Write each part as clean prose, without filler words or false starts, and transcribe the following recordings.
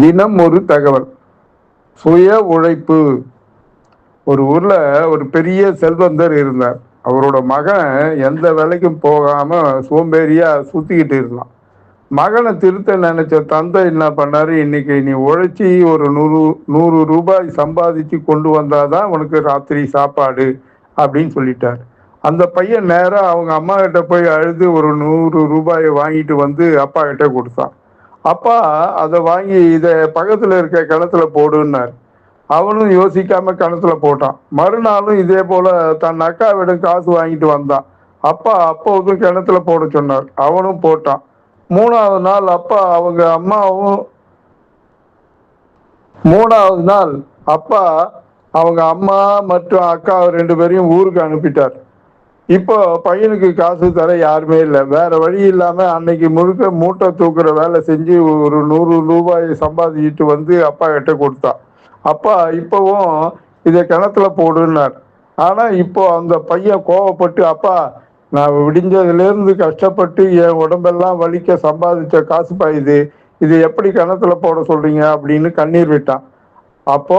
தினம் ஒரு தகவல். சுய உழைப்பு. ஒரு ஊர்ல ஒரு பெரிய செல்வந்தர் இருந்தார். அவரோட மகன் எந்த வேலைக்கும் போகாம சோம்பேறியா சுத்திக்கிட்டு இருந்தான். மகனை திருத்த நினைச்ச தந்தை என்ன பண்ணாரு, இன்னைக்கு நீ உழைச்சி ஒரு நூறு நூறு ரூபாய் சம்பாதிச்சு கொண்டு வந்தாதான் உனக்கு ராத்திரி சாப்பாடு அப்படின்னு சொல்லிட்டார். அந்த பையன் நேரா அவங்க அம்மா கிட்ட போய் அழுது ஒரு 100 ரூபாயை வாங்கிட்டு வந்து அப்பா கிட்ட கொடுத்தான். அப்பா அதை வாங்கி இதை பக்கத்துல இருக்க கிணத்துல போடுன்னார். அவனும் யோசிக்காம கிணத்துல போட்டான். மறுநாளும் இதே போல தன் அக்காவிடம் காசு வாங்கிட்டு வந்தான். அப்பா அப்போதும் கிணத்துல போட சொன்னார். அவனும் போட்டான். மூணாவது நாள் அப்பா அவங்க அம்மாவும் மூணாவது நாள் அப்பா அவங்க அம்மா மற்றும் அக்கா 2 பேரையும் ஊருக்கு அனுப்பிட்டார். இப்போ பையனுக்கு காசு தர யாருமே இல்லை. வேற வழி இல்லாம அன்னைக்கு முழுக்க மூட்டை தூக்குற வேலை செஞ்சு ஒரு 100 ரூபாய் சம்பாதிச்சுட்டு வந்து அப்பா கிட்ட கொடுத்தான். அப்பா இப்பவும் இதை கிணத்துல போடுன்னார். ஆனா இப்போ அந்த பையன் கோவப்பட்டு, அப்பா நான் விடிஞ்சதுல இருந்து கஷ்டப்பட்டு என் உடம்பெல்லாம் வலிக்க சம்பாதிச்ச காசுப்பா இது, இது எப்படி கிணத்துல போட சொல்றீங்க அப்படின்னு கண்ணீர் விட்டான். அப்போ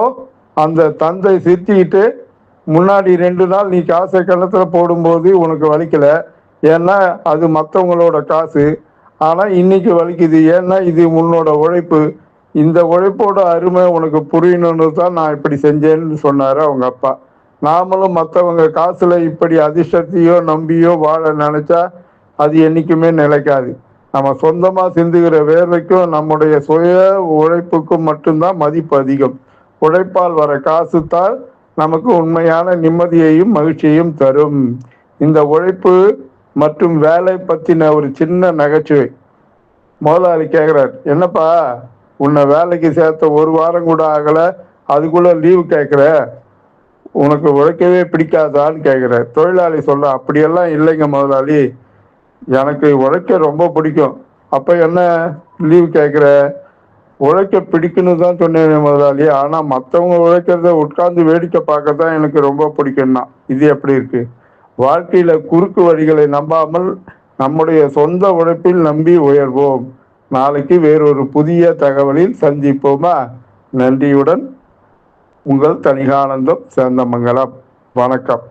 அந்த தந்தை சிரிச்சுக்கிட்டு, முன்னாடி 2 நாள் நீ காசை கிணத்துல போடும்போது உனக்கு வலிக்கல, ஏன்னா அது மற்றவங்களோட காசு. ஆனா இன்னைக்கு வலிக்குது, ஏன்னா இது உன்னோட உழைப்பு. இந்த உழைப்போட அருமை உனக்கு புரியணும்னு தான் நான் இப்படி செஞ்சேன்னு சொன்னாரு அவங்க அப்பா. நாமளும் மற்றவங்க காசுல இப்படி அதிர்ஷ்டத்தையோ நம்பியோ வாழ நினைச்சா அது என்னைக்குமே நிலைக்காது. நம்ம சொந்தமா சிந்துகிற வேர்வைக்கும் நம்முடைய சுய உழைப்புக்கும் மட்டும்தான் மதிப்பு அதிகம். உழைப்பால் வர காசு தான் நமக்கு உண்மையான நிம்மதியையும் மகிழ்ச்சியையும் தரும். இந்த உழைப்பு மற்றும் வேலை பத்தின ஒரு சின்ன நகைச்சுவை. முதலாளி கேட்குறார், என்னப்பா உன்னை வேலைக்கு சேர்த்த 1 வாரம் கூட ஆகல, அதுக்குள்ள லீவு கேட்குற, உனக்கு உழைக்கவே பிடிக்காதான்னு கேட்குற. தொழிலாளி சொல்ல, அப்படியெல்லாம் இல்லைங்க முதலாளி, எனக்கு உழைக்க ரொம்ப பிடிக்கும். அப்ப என்ன லீவு கேட்குற? உழைக்க பிடிக்குன்னு தான் சொன்னேன் முதலாளி, ஆனா மற்றவங்க உழைக்கிறத உட்கார்ந்து வேடிக்கை பார்க்க தான் எனக்கு ரொம்ப பிடிக்கும்னா. இது எப்படி இருக்கு? வாழ்க்கையில குறுக்கு வழிகளை நம்பாமல் நம்முடைய சொந்த உழைப்பில் நம்பி உயர்வோம். நாளைக்கு வேறொரு புதிய தகவலில் சந்திப்போமா? நன்றியுடன் உங்கள் தணிகானந்தம், சேந்தமங்கலம். வணக்கம்.